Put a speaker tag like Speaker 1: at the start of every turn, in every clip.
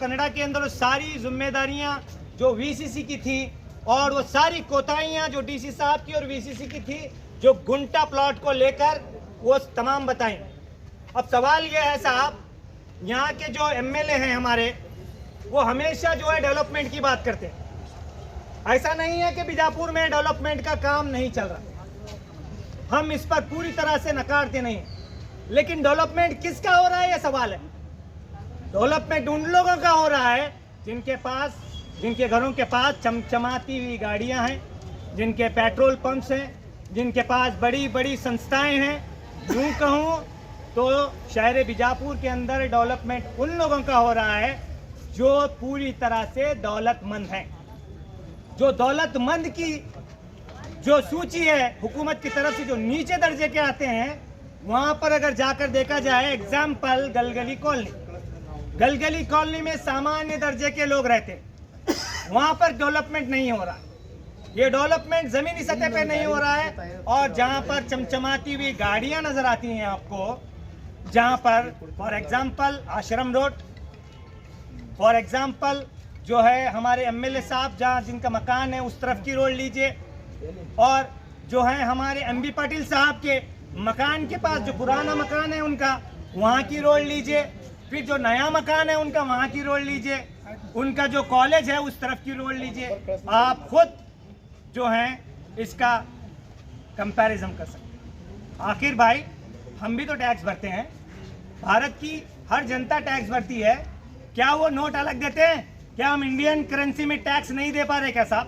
Speaker 1: Canada के अंदर वो सारी जिम्मेदारियां जो वीसीसी की थी और वो सारी कोताहियां जो डीसी साहब की और वीसीसी की थी, जो गुंटा प्लॉट को लेकर, वो तमाम बताएं। अब सवाल ये है साहब, यहाँ के जो एमएलए हैं हमारे, वो हमेशा जो है डेवलपमेंट की बात करते हैं। ऐसा नहीं है कि बीजापुर में डेवलपमेंट का काम नहीं चल रहा, हम इस पर पूरी तरह से नकारते नहीं, लेकिन डेवलपमेंट किसका हो रहा है, यह सवाल है। डेवलपमेंट उन लोगों का हो रहा है जिनके घरों के पास चमचमाती हुई गाड़ियां हैं, जिनके पेट्रोल पंप्स हैं, जिनके पास बड़ी बड़ी संस्थाएं हैं। यूं कहूं तो शहर बीजापुर के अंदर डेवलपमेंट उन लोगों का हो रहा है जो पूरी तरह से दौलतमंद हैं। जो दौलतमंद की जो सूची है हुकूमत की तरफ से, जो नीचे दर्जे के आते हैं, वहां पर अगर जाकर देखा जाए, एग्जाम्पल गलगली कॉलोनी में सामान्य दर्जे के लोग रहते, वहां पर डेवलपमेंट नहीं हो रहा। ये डेवलपमेंट जमीनी सतह पे नहीं हो रहा है। और जहां पर चमचमाती हुई गाड़ियां नजर आती हैं आपको, जहां पर फॉर एग्जाम्पल आश्रम रोड, फॉर एग्जाम्पल जो है हमारे एमएलए साहब जहां जिनका मकान है उस तरफ की रोड लीजिए, और जो है हमारे एमबी पाटिल साहब के मकान के पास जो पुराना मकान है उनका, वहां की रोड लीजिए, फिर जो नया मकान है उनका वहां की रोड लीजिए, उनका जो कॉलेज है उस तरफ की रोड लीजिए। आप खुद जो है इसका कंपैरिजन कर सकते हैं। आखिर भाई हम भी तो टैक्स भरते हैं, भारत की हर जनता टैक्स भरती है। क्या वो नोट अलग देते हैं? क्या हम इंडियन करेंसी में टैक्स नहीं दे पा रहे? क्या साहब,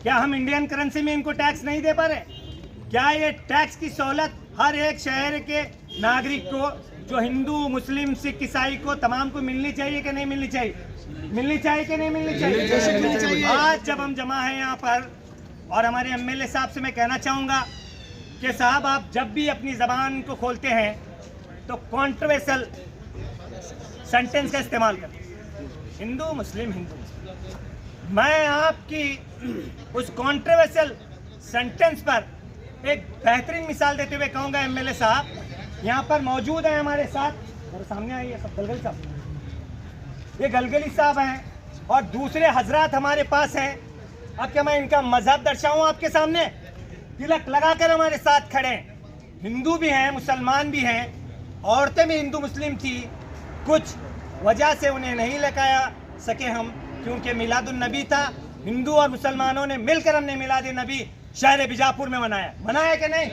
Speaker 1: क्या हम इंडियन करेंसी में इनको टैक्स नहीं दे पा रहे? क्या ये टैक्स की सहूलत हर एक शहर के नागरिक को, जो हिंदू मुस्लिम सिख ईसाई को, तमाम को मिलनी चाहिए कि नहीं मिलनी चाहिए? मिलनी चाहिए कि नहीं मिलनी चाहिए? आज जब हम जमा हैं यहाँ पर, और हमारे एमएलए साहब से मैं कहना चाहूँगा कि साहब आप जब भी अपनी ज़बान को खोलते हैं तो कॉन्ट्रोवर्शियल सेंटेंस का इस्तेमाल करते हैं, हिंदू मुस्लिम हिंदू मुस्लिम। मैं आपकी उस कॉन्ट्रोवर्शियल सेंटेंस पर एक बेहतरीन मिसाल देते हुए कहूँगा, एमएलए साहब यहाँ पर मौजूद हैं हमारे साथ, मेरे सामने आइए सब, गलगली साहब, ये गलगली साहब हैं और दूसरे हजरात हमारे पास हैं। अब क्या मैं इनका मजहब दर्शाऊं आपके सामने? तिलक लगाकर हमारे साथ खड़े हैं, हिंदू भी हैं मुसलमान भी हैं, औरतें भी हिंदू मुस्लिम थी, कुछ वजह से उन्हें नहीं लगाया सके हम, क्योंकि मिलादुन नबी था, हिंदू और मुसलमानों ने मिलकर हमने मिलाद नबी शहर बीजापुर में मनाया कि नहीं?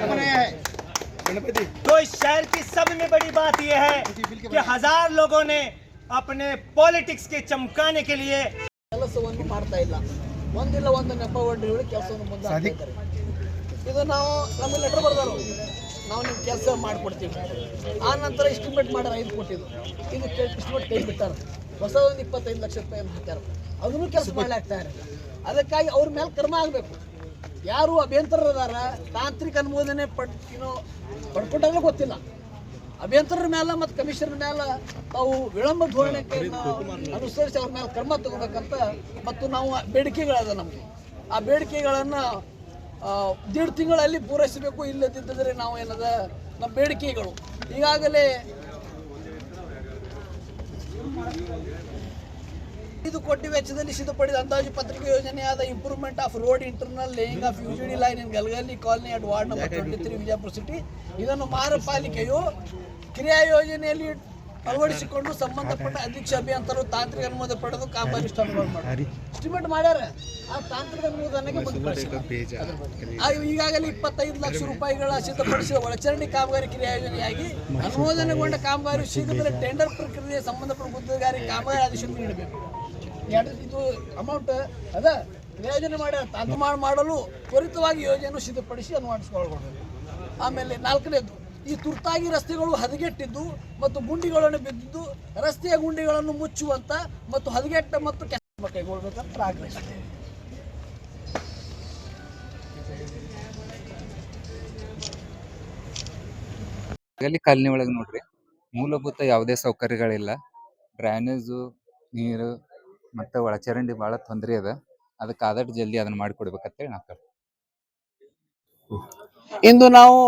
Speaker 2: मनाया है।
Speaker 1: तो इस शहर की सब में बड़ी बात यह है कि हजार लोगों ने अपने पॉलिटिक्स के चमकाने के लिए
Speaker 2: ಕೆಲಸವನ್ನು ಮಾಡ್ತಾ ಇಲ್ಲ, ಒಂದಿಲ್ಲ ಒಂದು ನೆಪ ಒಡ್ಡಿ ಕೆಲಸವನ್ನು ಮುಂದೆ ಹಾಕ್ತಾ ಇದ್ದಾರೆ। ಇದು ನಾವು ನಮಗೆ ಲೆಟರ್ ಬರ್ದಾರು, ನಾವು ನಿಮ್ಮ ಕೆಲಸ ಮಾಡಿಕೊಡ್ತೀವಿ, ಆ ನಂತರ ಎಸ್ಟಿಮೇಟ್ ಮಾಡ್ಯಾರ 5 ಕೋಟಿದು, ಇದು ಎಸ್ಟಿಮೇಟ್ ಕೈ ಬಿಟ್ಟಾರೆ, ಹೊಸ ಒಂದು 25 ಲಕ್ಷ ರೂಪಾಯಿ ಹಾಕ್ಯಾರ, ಅದನ್ನು ಕೆಲಸ ಮಾಡ್ಲಾಗ್ತಾ ಇರಲ್ಲ। ಅದಕ್ಕಾಗಿ ಅವ್ರ ಮೇಲೆ ಕ್ರಮ ಆಗಬೇಕು। ಯಾರು ಅಭ್ಯಂತರದಾರ ತಾಂತ್ರಿಕ ಅನುಮೋದನೆ ಪಡ್ಕೊಂಡಾಗ ಗೊತ್ತಿಲ್ಲ, ಅಭ್ಯಂತರರ ಮೇಲೆ ಮತ್ತು ಕಮಿಷನರ್ ಮೇಲೆ ತಾವು ವಿಳಂಬ ಧೋರಣೆಗೆ ಅನುಸರಿಸಿ ಅವ್ರ ಮೇಲೆ ಕ್ರಮ ತಗೋಬೇಕಂತ ಮತ್ತು ನಾವು ಬೇಡಿಕೆಗಳದ ನಮಗೆ ಆ ಬೇಡಿಕೆಗಳನ್ನು 1.5 ತಿಂಗಳಲ್ಲಿ ಪೂರೈಸಬೇಕು, ಇಲ್ಲದಿದ್ದರೆ ನಾವು ಏನದ ನಮ್ಮ ಬೇಡಿಕೆಗಳು ಈಗಾಗಲೇ 5 ಕೋಟಿ ವೆಚ್ಚದಲ್ಲಿ ಸಿದ್ಧಪಡಿದ ಅಂದಾಜು ಪತ್ರಿಕೆ ಯೋಜನೆಯಾದ improvement of road internal laying of UGD line in Galagali colony at ward number 23 Vijayapura city, ಇದನ್ನು ಮಹಾನಗರಪಾಲಿಕೆಯು ಕ್ರಿಯಾ ಯೋಜನೆಯಲ್ಲಿ ಅಳವಡಿಸಿಕೊಂಡು ಸಂಬಂಧಪಟ್ಟ ಅಧ್ಯಕ್ಷ ಅಭಿಯಂತರರು ತಾಂತ್ರಿಕ ಅನುಮೋದನೆ ಪಡೆದು ಕಾಮಗಾರಿ ಎಸ್ಟಿಮೇಟ್ ಮಾಡ್ಯಾರ। ಆ ತಾಂತ್ರಿಕ ಅನುಮೋದನೆಗೆ ಈಗಾಗಲೇ 25 ಲಕ್ಷ ರೂಪಾಯಿಗಳ ಸಿದ್ಧಪಡಿಸಿದ ಒಳಚರಂಡಿ ಕಾಮಗಾರಿ ಕ್ರಿಯಾ ಯೋಜನೆಯಾಗಿ ಅನುಮೋದನೆಗೊಂಡ ಕಾಮಗಾರಿ ಶೀಘ್ರದಲ್ಲೇ ಟೆಂಡರ್ ಪ್ರಕ್ರಿಯೆ ಸಂಬಂಧಪಟ್ಟ ಗುತ್ತಿಗೆದಾರರಿಗೆ ಕಾಮಗಾರಿ ಆದೇಶ ನೀಡಬೇಕು। ಇದು ಅಮೌಂಟ್ ಅದ ಯೋಜನೆ ಮಾಡ್ಯಾರ, ತಾಂತ್ರಿಕ ಮಾಡಲು ತ್ವರಿತವಾಗಿ ಯೋಜನೆಯನ್ನು ಸಿದ್ಧಪಡಿಸಿ ಅನುವಾದಿಸಿಕೊಳ್ಳಬಹುದು। ಆಮೇಲೆ 4ನೇದು, ಈ ತುರ್ತಾಗಿ ರಸ್ತೆಗಳು ಹದಗೆಟ್ಟಿದ್ದು ಮತ್ತು ಗುಂಡಿಗಳನ್ನು ಬಿದ್ದಿದ್ದು ರಸ್ತೆಯ ಗುಂಡಿಗಳನ್ನು ಮುಚ್ಚುವಂತ ಮತ್ತು ಹದಗೆಟ್ಟ ಮತ್ತು ಕೆಲಸ ಕೈಗೊಳ್ಳಬೇಕಂತ ಆಗ್ರಹಿಸುತ್ತೇವೆ।
Speaker 3: ಕಾಲನಿ ಒಳಗೆ ನೋಡ್ರಿ, ಮೂಲಭೂತ ಯಾವುದೇ ಸೌಕರ್ಯಗಳಿಲ್ಲ, ಡ್ರೈನೇಜು, ನೀರು ಮತ್ತು ಒಳಚರಂಡಿ ಭಾಳ ತೊಂದರೆ ಅದ, ಅದಕ್ಕೆ ಆದಷ್ಟು ಜಲ್ದಿ ಅದನ್ನ ಮಾಡಿಕೊಡ್ಬೇಕಂತೇಳಿ ನಾವು
Speaker 2: ಇಂದು ನಾವು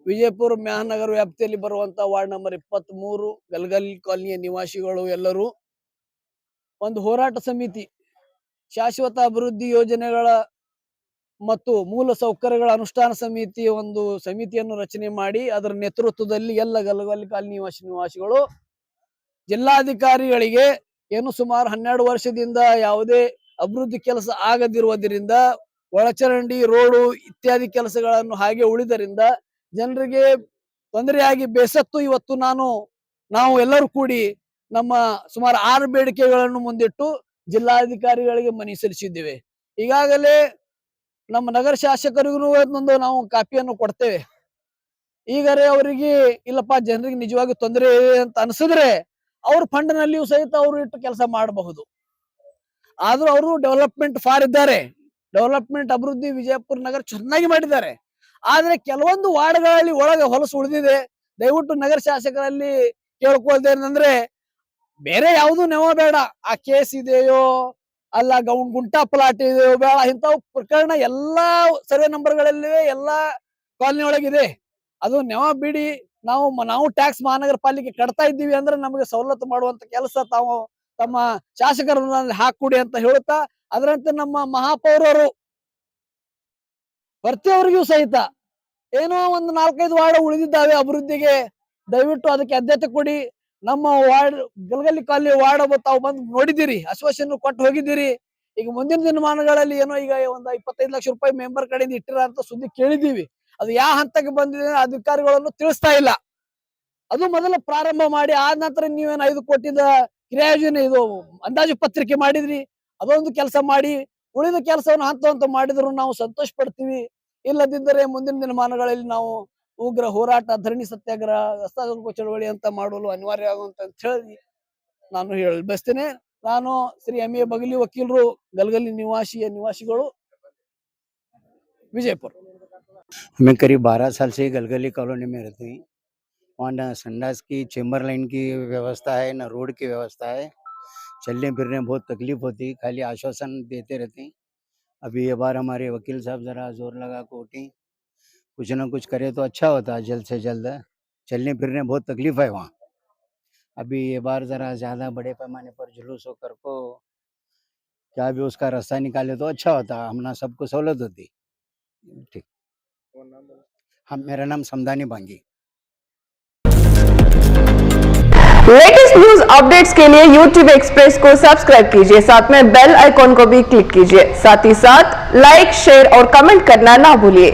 Speaker 2: ವಿಜಯಪುರ ಮಹಾನಗರ ವ್ಯಾಪ್ತಿಯಲ್ಲಿ ಬರುವಂತ ವಾರ್ಡ್ ನಂಬರ್ 23 ಗಲಗಲಿ ಕಾಲನಿಯ ನಿವಾಸಿಗಳು ಎಲ್ಲರೂ ಒಂದು ಹೋರಾಟ ಸಮಿತಿ, ಶಾಶ್ವತ ಅಭಿವೃದ್ಧಿ ಯೋಜನೆಗಳ ಮತ್ತು ಮೂಲ ಸೌಕರ್ಯಗಳ ಅನುಷ್ಠಾನ ಸಮಿತಿ ಒಂದು ಸಮಿತಿಯನ್ನು ರಚನೆ ಮಾಡಿ ಅದರ ನೇತೃತ್ವದಲ್ಲಿ ಎಲ್ಲ ಗಲಗಲಿ ಕಾಲನಿ ನಿವಾಸಿಗಳು ಜಿಲ್ಲಾಧಿಕಾರಿಗಳಿಗೆ ಏನು ಸುಮಾರು 12 ವರ್ಷದಿಂದ ಯಾವುದೇ ಅಭಿವೃದ್ಧಿ ಕೆಲಸ ಆಗದಿರುವುದರಿಂದ ಒಳಚರಂಡಿ, ರೋಡು ಇತ್ಯಾದಿ ಕೆಲಸಗಳನ್ನು ಹಾಗೆ ಉಳಿದರಿಂದ ಜನರಿಗೆ ತೊಂದರೆಯಾಗಿ ಬೇಸತ್ತು ಇವತ್ತು ನಾವು ಎಲ್ಲರೂ ಕೂಡಿ ನಮ್ಮ ಸುಮಾರು 6 ಬೇಡಿಕೆಗಳನ್ನು ಮುಂದಿಟ್ಟು ಜಿಲ್ಲಾಧಿಕಾರಿಗಳಿಗೆ ಮನವಿ ಸಲ್ಲಿಸಿದ್ದೇವೆ. ಈಗಾಗಲೇ ನಮ್ಮ ನಗರ ಶಾಸಕರಿಗೂ ಒಂದು ನಾವು ಕಾಪಿಯನ್ನು ಕೊಡ್ತೇವೆ. ಈಗರೆ ಅವರಿಗೆ ಇಲ್ಲಪ್ಪ ಜನರಿಗೆ ನಿಜವಾಗಿ ತೊಂದರೆ ಇದೆ ಅಂತ ಅನಿಸಿದ್ರೆ ಅವ್ರ ಫಂಡ್ ನಲ್ಲಿಯೂ ಸಹಿತ ಅವರು ಇಟ್ಟು ಕೆಲಸ ಮಾಡಬಹುದು. ಆದ್ರೂ ಅವರು ಡೆವಲಪ್ಮೆಂಟ್ ಫಾರ್ ಇದ್ದಾರೆ, ಡೆವಲಪ್ಮೆಂಟ್ ಅಭಿವೃದ್ಧಿ ವಿಜಯಪುರ ನಗರ ಚೆನ್ನಾಗಿ ಮಾಡಿದ್ದಾರೆ. ಆದ್ರೆ ಕೆಲವೊಂದು ವಾರ್ಡ್ಗಳಲ್ಲಿ ಒಳಗೆ ಹೊಲಸು ಉಳಿದಿದೆ. ದಯವಿಟ್ಟು ನಗರ ಶಾಸಕರಲ್ಲಿ ಕೇಳ್ಕೊಳ್ದೇನಂದ್ರೆ ಬೇರೆ ಯಾವುದು ನೆವ ಬೇಡ, ಆ ಕೇಸ್ ಇದೆಯೋ ಅಲ್ಲ ಗುಂಟಾ ಪ್ಲಾಟ್ ಇದೆಯೋ ಬೇಡ, ಇಂಥವು ಪ್ರಕರಣ ಎಲ್ಲಾ ಸರ್ವೆ ನಂಬರ್ಗಳಲ್ಲಿ ಎಲ್ಲಾ ಕಾಲನಿ ಒಳಗಿದೆ. ಅದು ನೆವ ಬಿಡಿ, ನಾವು ಟ್ಯಾಕ್ಸ್ ಮಹಾನಗರ ಪಾಲಿಕೆ ಕಟ್ತಾ ಇದ್ದೀವಿ ಅಂದ್ರೆ ನಮಗೆ ಸವಲತ್ತು ಮಾಡುವಂತ ಕೆಲಸ ತಾವು ತಮ್ಮ ಶಾಸಕರಲ್ಲಿ ಹಾಕೊಡಿ ಅಂತ ಹೇಳುತ್ತಾ, ಅದರಂತೆ ನಮ್ಮ ಮಹಾಪೌರರು ಪ್ರತಿಯೊಬ್ಬರಿಗೂ ಸಹಿತ ಏನೋ ಒಂದು 4-5 ವಾರ್ಡ್ ಉಳಿದಿದ್ದಾವೆ ಅಭಿವೃದ್ಧಿಗೆ, ದಯವಿಟ್ಟು ಅದಕ್ಕೆ ಆದ್ಯತೆ ಕೊಡಿ. ನಮ್ಮ ವಾರ್ಡ್ ಗಲಗಲಿ ಕಾಲನಿ ವಾರ್ಡ್ ತಾವು ಬಂದು ನೋಡಿದ್ದೀರಿ, ಆಶ್ವಾಸನೆ ಕೊಟ್ಟು ಹೋಗಿದ್ದೀರಿ. ಈಗ ಮುಂದಿನ ದಿನಮಾನಗಳಲ್ಲಿ ಏನೋ ಈಗ ಒಂದು 25 ಲಕ್ಷ ರೂಪಾಯಿ ಮೆಂಬರ್ ಕಡೆಯಿಂದ ಇಟ್ಟಿರ ಅಂತ ಸುದ್ದಿ ಕೇಳಿದೀವಿ. ಅದು ಯಾವ ಹಂತಕ್ಕೆ ಬಂದಿದೆ ಅಧಿಕಾರಿಗಳನ್ನು ತಿಳಿಸ್ತಾ ಇಲ್ಲ. ಅದು ಮೊದಲು ಪ್ರಾರಂಭ ಮಾಡಿ ಆದ ನಂತರ ನೀವೇನು 5 ಕೋಟಿದ ಕ್ರಿಯಾಯೋಜನೆ ಇದು ಅಂದಾಜು ಪತ್ರಿಕೆ ಮಾಡಿದ್ರಿ, ಅದೊಂದು ಕೆಲಸ ಮಾಡಿ ಉಳಿದ ಕೆಲಸವನ್ನು ಹಂತ ಮಾಡಿದ್ರು ನಾವು ಸಂತೋಷ ಪಡ್ತೀವಿ. ಇಲ್ಲದಿದ್ದರೆ ಮುಂದಿನ ದಿನಮಾನಗಳಲ್ಲಿ ನಾವು ಉಗ್ರ ಹೋರಾಟ, ಧರಣಿ ಸತ್ಯಾಗ್ರಹ, ರಸ್ತಾ ಚಳವಳಿ ಅಂತ ಮಾಡಲು ಅನಿವಾರ್ಯ ಆಗುವಂತ ಹೇಳಿ ನಾನು ಹೇಳಿ ಬಯಸ್ತೇನೆ. ನಾನು ಶ್ರೀ ಎಂ ಎ ಬಗಲಿ ವಕೀಲರು, ಗಲಗಲಿ ನಿವಾಸಿಗಳು, विजयपुर।
Speaker 4: मैं करीब 12 साल से गलगली कॉलोनी में रहती हूँ। वहाँ ना संडास की, चेम्बर लाइन की व्यवस्था है, ना रोड की व्यवस्था है। चलने फिरने बहुत तकलीफ होती, खाली आश्वासन देते रहते हैं। अभी ये बार हमारे वकील साहब ज़रा जोर लगा को उठी, कुछ ना कुछ करे तो अच्छा होता जल्द से जल्द। चलने फिरने बहुत तकलीफ है वहाँ। अभी ये बार ज़रा ज़्यादा बड़े पैमाने पर जुलूस होकर को क्या भी उसका रास्ता निकाले तो अच्छा होता, हमना सबको सहूलत होती। ठीक, हाँ, मेरा नाम समदानी बांगी।
Speaker 5: लेटेस्ट न्यूज अपडेट्स के लिए YouTube एक्सप्रेस को सब्सक्राइब कीजिए, साथ में बेल आइकॉन को भी क्लिक कीजिए। साथ ही साथ लाइक, शेयर और कमेंट करना ना भूलिए।